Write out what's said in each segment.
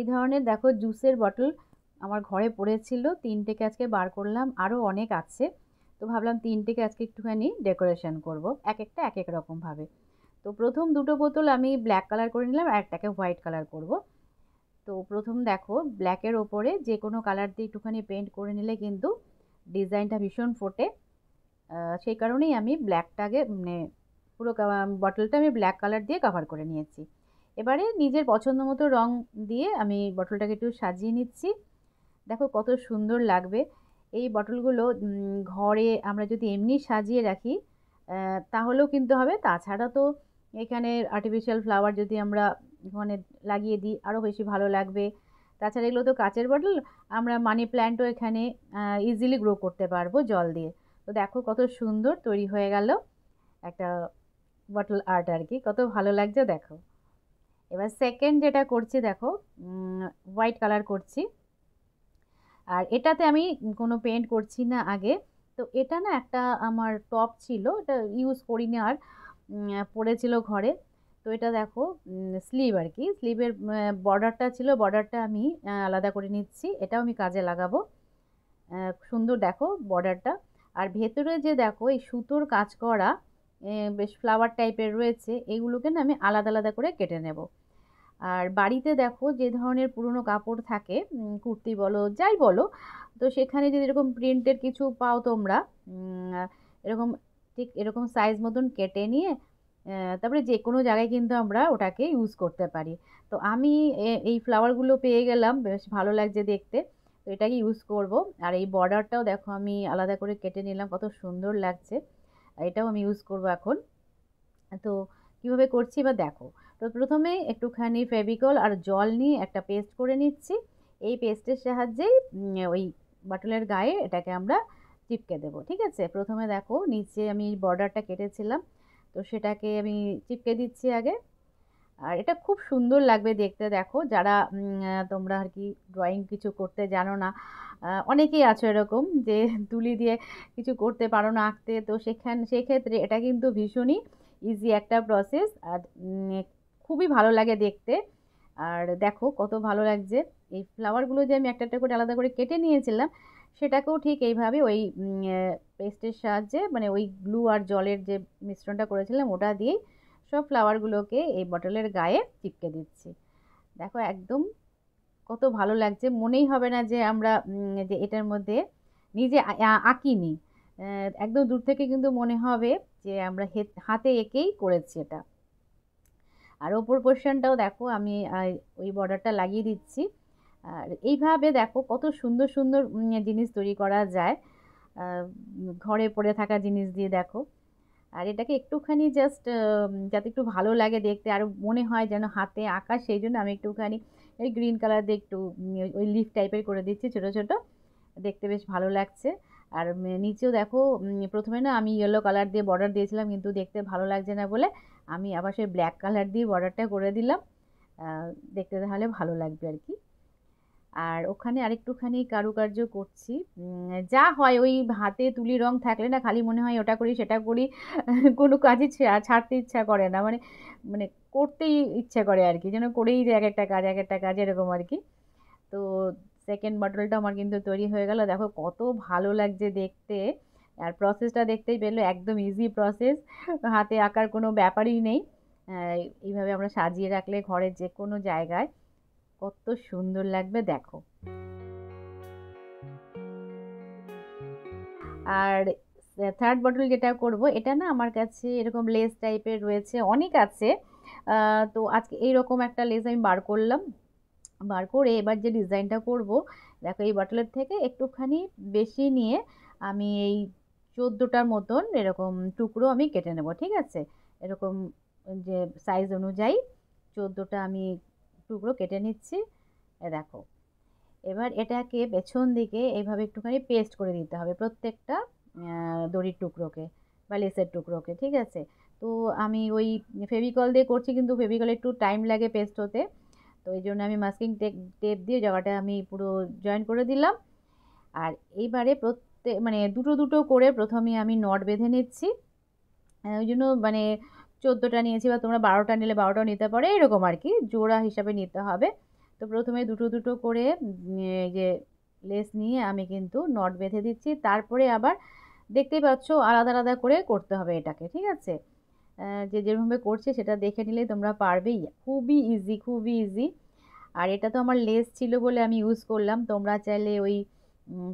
এই ধরনের দেখো জুসের বটল আমার ঘরে পড়েছিল, 3টেকে আজকে বার করলাম, আরও অনেক আছে। তো ভাবলাম 3টেকে আজকে একটুখানি ডেকোরেশন করব, এক একটা এক এক রকমভাবে। তো প্রথম দুটো বোতল আমি ব্ল্যাক কালার করে নিলাম, আর একটাকে হোয়াইট কালার করব। তো প্রথম দেখো ব্ল্যাকের ওপরে যে কোনো কালার দিয়ে একটুখানি পেন্ট করে নিলে কিন্তু ডিজাইনটা ভীষণ ফোটে। সেই কারণেই আমি ব্ল্যাকটাকে মানে পুরো বটলটা আমি ব্ল্যাক কালার দিয়ে কভার করে নিয়েছি। এবারে নিজের পছন্দ মতো রং দিয়ে আমি বটলটাকে একটু সাজিয়ে নিচ্ছি। দেখো কত সুন্দর লাগবে এই বটলগুলো। ঘরে আমরা যদি এমনি সাজিয়ে রাখি তাহলেও কিন্তু হবে, তাছাড়া তো এখানে আর্টিফিশিয়াল ফ্লাওয়ার যদি আমরা ওখানে লাগিয়ে দিই আরও বেশি ভালো লাগবে। তাছাড়া এগুলো তো কাচের বটল, আমরা মানি প্ল্যান্টও এখানে ইজিলি গ্রো করতে পারবো জল দিয়ে। তো দেখো কত সুন্দর তৈরি হয়ে গেল একটা বটল আর্ট আর কি, কত ভালো লাগছে দেখো। এবার সেকেন্ড যেটা করছি দেখো, হোয়াইট কালার করছি, আর এটাতে আমি কোনো পেন্ট করছি না আগে। তো এটা না একটা আমার টপ ছিল, এটা ইউজ করি না আর, পড়েছিল ঘরে। তো এটা দেখো স্লিভ আর কি, স্লিভের বর্ডারটা ছিল, বর্ডারটা আমি আলাদা করে নিচ্ছি, এটাও আমি কাজে লাগাবো। সুন্দর দেখো বর্ডারটা। আর ভেতরে যে দেখো এই সুতোর কাজ করা বেশ ফ্লাওয়ার টাইপের রয়েছে, এইগুলোকে না আমি আলাদা আলাদা করে কেটে নেব। আর বাড়িতে দেখো যে ধরনের পুরনো কাপড় থাকে, কুর্তি বলো যাই বলো, তো সেখানে যদি এরকম প্রিন্টের কিছু পাও তোমরা, এরকম ঠিক এরকম সাইজ মতন কেটে নিয়ে তারপরে যে কোনো জায়গায় কিন্তু আমরা ওটাকে ইউজ করতে পারি। তো আমি এই ফ্লাওয়ারগুলো পেয়ে গেলাম, বেশ ভালো লাগছে দেখতে, তো এটাকে ইউজ করব। আর এই বর্ডারটাও দেখো আমি আলাদা করে কেটে নিলাম, কত সুন্দর লাগছে, এটাও আমি ইউজ করব এখন। তো কীভাবে করছি বা দেখো। তো প্রথমে একটুখানি ফেভিকল আর জল নিয়ে একটা পেস্ট করে নিচ্ছি। এই পেস্টের সাহায্যেই ওই বাটলের গায়ে এটাকে আমরা চিপকে দেবো, ঠিক আছে। প্রথমে দেখো নিচে আমি বর্ডারটা কেটেছিলাম, তো সেটাকে আমি চিপকে দিচ্ছি আগে। আর এটা খুব সুন্দর লাগবে দেখতে, দেখো যারা তোমরা আর কি ড্রয়িং কিছু করতে জানো না, অনেকেই আছো এরকম যে তুলি দিয়ে কিছু করতে পারো না আঁকতে, তো সেক্ষেত্রে এটা কিন্তু ভীষণই ইজি একটা প্রসেস, আর খুবই ভালো লাগে দেখতে। আর দেখো কত ভালো লাগছে। এই ফ্লাওয়ারগুলো যে আমি একটা একটা করে আলাদা করে কেটে নিয়েছিলাম, সেটাকেও ঠিক এইভাবে ওই পেস্টের সাহায্যে, মানে ওই গ্লু আর জলের যে মিশ্রণটা করেছিলাম ওটা দিয়েই সব ফ্লাওয়ারগুলোকে এই বটলের গায়ে চিপকে দিচ্ছি। দেখো একদম কত ভালো লাগছে, মনেই হবে না যে আমরা যে এটার মধ্যে নিজে আঁকিনি। একদম দূর থেকে কিন্তু মনে হবে যে আমরা হাতে এঁকেই করেছি এটা। আর ওপর পোর্শনটাও দেখো আমি ওই বর্ডারটা লাগিয়ে দিচ্ছি। আর এইভাবে দেখো কত সুন্দর সুন্দর জিনিস তৈরি করা যায় ঘরে পড়ে থাকা জিনিস দিয়ে, দেখো। আর এটাকে একটুখানি জাস্ট যাতে একটু ভালো লাগে দেখতে আর মনে হয় যেন হাতে আঁকা, সেই জন্য আমি একটুখানি ওই গ্রিন কালার দিয়ে একটু ওই লিফ টাইপের করে দিচ্ছি, ছোট ছোট, দেখতে বেশ ভালো লাগছে। আর নিচেও দেখো প্রথমে না আমি ইয়েলো কালার দিয়ে বর্ডার দিয়েছিলাম, কিন্তু দেখতে ভালো লাগছে না বলে আমি আবার সেই ব্ল্যাক কালার দিয়ে বর্ডারটা করে দিলাম, দেখতে তাহলে ভালো লাগবে আর কি। আর ওখানে আরেকটুখানি কারুকার্য করছি, যা হয় ওই হাতে তুলি রং থাকলে না খালি মনে হয় ওটা করি সেটা করি, কোনো কাজই ছাড়তে ইচ্ছা করে না, মানে মানে করতেই ইচ্ছা করে আর কি, যেন করেই যায় এক একটা কাজ এক একটা কাজ এরকম আর কি। তো সেকেন্ড বটলটা আমার কিন্তু তৈরি হয়ে গেল, দেখো কত ভালো লাগছে দেখতে। আর প্রসেসটা দেখতেই পেলো, একদম ইজি প্রসেস, হাতে আঁকার কোনো ব্যাপারই নেই। এইভাবে আমরা সাজিয়ে রাখলে ঘরের যে কোনো জায়গায় কত সুন্দর লাগবে দেখো। আর থার্ড বটল যেটা করব, এটা না আমার কাছে এরকম লেস টাইপের রয়েছে, অনেক আছে। তো আজকে এইরকম একটা লেস আমি বার করলাম, বার করে এবার যে ডিজাইনটা করব, দেখো এই বটলের থেকে একটুখানি বেশি নিয়ে আমি এই 14টার মতন এরকম টুকরো আমি কেটে নেব, ঠিক আছে। এরকম যে সাইজ অনুযায়ী 14টা আমি টুকরো কেটে নিচ্ছি। দেখো এবার এটাকে পেছন দিকে এইভাবে একটুখানি পেস্ট করে দিতে হবে প্রত্যেকটা দড়ির টুকরোকে বা লেসের টুকরোকে, ঠিক আছে। তো আমি ওই ফেভিকল দিয়ে করছি, কিন্তু ফেভিকল একটু টাইম লাগে পেস্ট হতে, তো এই জন্য আমি মাস্কিং টেপ দিয়ে জায়গাটা আমি পুরো জয়েন করে দিলাম। আর এইবারে মানে দুটো দুটো করে প্রথমে আমি নট বেঁধে নিচ্ছি, ওই জন্য মানে 14টা নিয়েছি, বা তোমরা 12টা নিলে 12টাও নিতে পারো, এরকম আর কি জোড়া হিসাবে নিতে হবে। তো প্রথমে দুটো দুটো করে এই যে লেস নিয়ে আমি কিন্তু নট বেঁধে দিচ্ছি। তারপরে আবার দেখতেই পাচ্ছ আলাদা আলাদা করে করতে হবে এটাকে, ঠিক আছে? যে যেভাবে করছে সেটা দেখে নিলেই তোমরা পারবেই। খুবই ইজি, খুবই ইজি। আর এটা তো আমার লেস ছিল বলে আমি ইউজ করলাম। তোমরা চাইলে ওই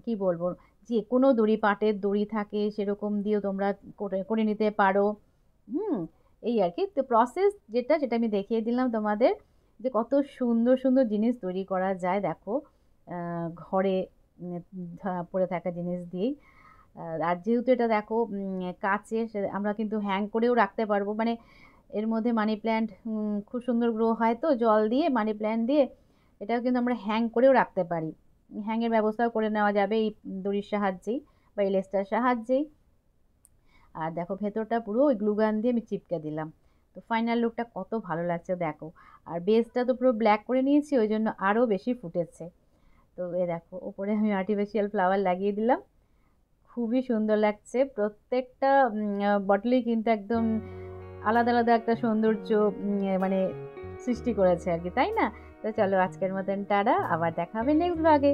কি বলবো, যে কোনো দড়ি, পাটের দড়ি থাকে সেরকম দিয়েও তোমরা করে নিতে পারো। হুম, এই আর কি। তো প্রসেস যেটা সেটা আমি দেখিয়ে দিলাম তোমাদের, যে কত সুন্দর সুন্দর জিনিস তৈরি করা যায় দেখো ঘরে পড়ে থাকা জিনিস দিয়েই। আর যেহেতু এটা দেখো কাচের, আমরা কিন্তু হ্যাং করেও রাখতে পারবো। মানে এর মধ্যে মানি প্ল্যান্ট খুব সুন্দর গ্রো হয়, তো জল দিয়ে মানি প্ল্যান্ট দিয়ে এটাও কিন্তু আমরা হ্যাং করেও রাখতে পারি। হ্যাংয়ের ব্যবস্থাও করে নেওয়া যাবে এই দড়ির সাহায্যেই বা এই লেসটার সাহায্যেই। আর দেখো ভেতরটা পুরো ওই গ্লুগান দিয়ে আমি চিপকে দিলাম। তো ফাইনাল লুকটা কত ভালো লাগছে দেখো। আর বেসটা তো পুরো ব্ল্যাক করে নিয়েছি, ওই জন্য আরও বেশি ফুটেছে। তো এ দেখো ওপরে আমি আর্টিফিশিয়াল ফ্লাওয়ার লাগিয়ে দিলাম। খুবই সুন্দর লাগছে। প্রত্যেকটা বটলেই কিন্তু একদম আলাদা আলাদা একটা সৌন্দর্য মানে সৃষ্টি করেছে আর কি, তাই না? তো চলো আজকের মতন টাটা, আবার দেখা হবে নেক্সট ভাগে।